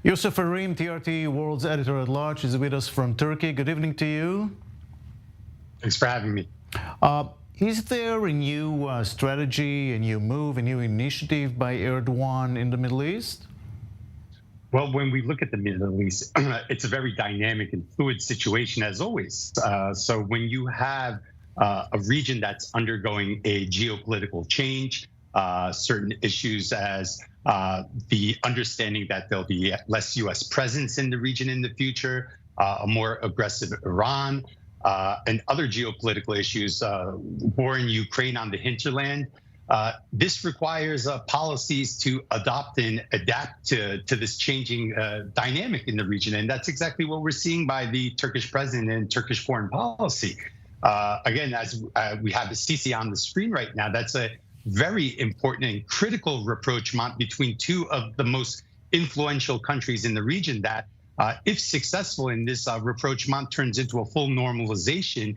Yusuf Arim, TRT World's Editor-at-Large, is with us from Turkey. Good evening to you. Thanks for having me. Is there a new strategy, a new move, a new initiative by Erdogan in the Middle East? Well, when we look at the Middle East, it's a very dynamic and fluid situation as always. So when you have a region that's undergoing a geopolitical change, certain issues as the understanding that there'll be less U.S. presence in the region in the future, a more aggressive Iran, and other geopolitical issues, war in Ukraine on the hinterland. This requires policies to adopt and adapt to this changing dynamic in the region. And that's exactly what we're seeing by the Turkish president and Turkish foreign policy. Again, as we have the Sisi on the screen right now, that's a very important and critical rapprochement between two of the most influential countries in the region that, if successful in this rapprochement, turns into a full normalization,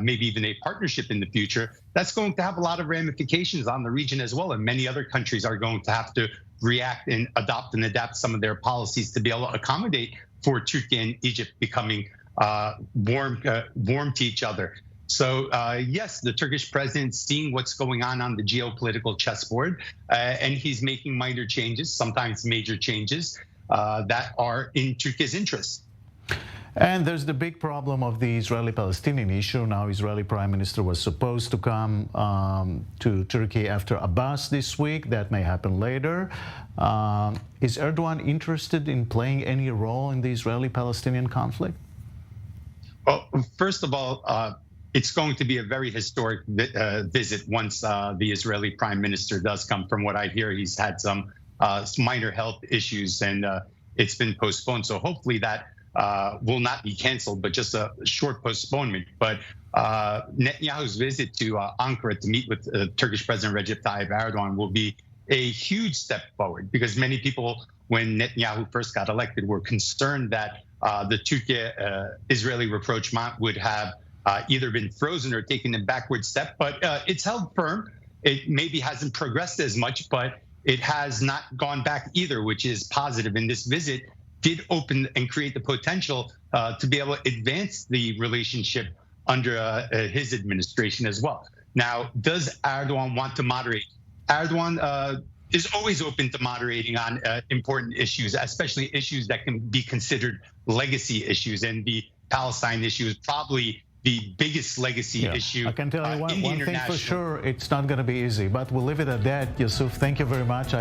maybe even a partnership in the future, that's going to have a lot of ramifications on the region as well. And many other countries are going to have to react and adopt and adapt some of their policies to be able to accommodate for Turkey and Egypt becoming warm to each other. So yes, the Turkish president's seeing what's going on the geopolitical chessboard, and he's making minor changes, sometimes major changes, that are in Turkey's interest. And there's the big problem of the Israeli-Palestinian issue. Now, Israeli Prime Minister was supposed to come to Turkey after Abbas this week. That may happen later. Is Erdogan interested in playing any role in the Israeli-Palestinian conflict? Well, first of all, it's going to be a very historic visit once the Israeli Prime Minister does come. From what I hear, he's had some minor health issues and it's been postponed. So hopefully that will not be canceled, but just a short postponement. But Netanyahu's visit to Ankara to meet with Turkish President Recep Tayyip Erdogan will be a huge step forward, because many people, when Netanyahu first got elected, were concerned that the Turkey-Israeli rapprochement would have either been frozen or taken a backward step. But it's held firm. It maybe hasn't progressed as much, but it has not gone back either, which is positive. And this visit did open and create the potential to be able to advance the relationship under his administration as well. Now, does Erdogan want to moderate? Erdogan is always open to moderating on important issues, especially issues that can be considered legacy issues. And the Palestine issue is probably the biggest legacy issue. I can tell you one thing for sure, it's not going to be easy, but we'll leave it at that. Yusuf, thank you very much.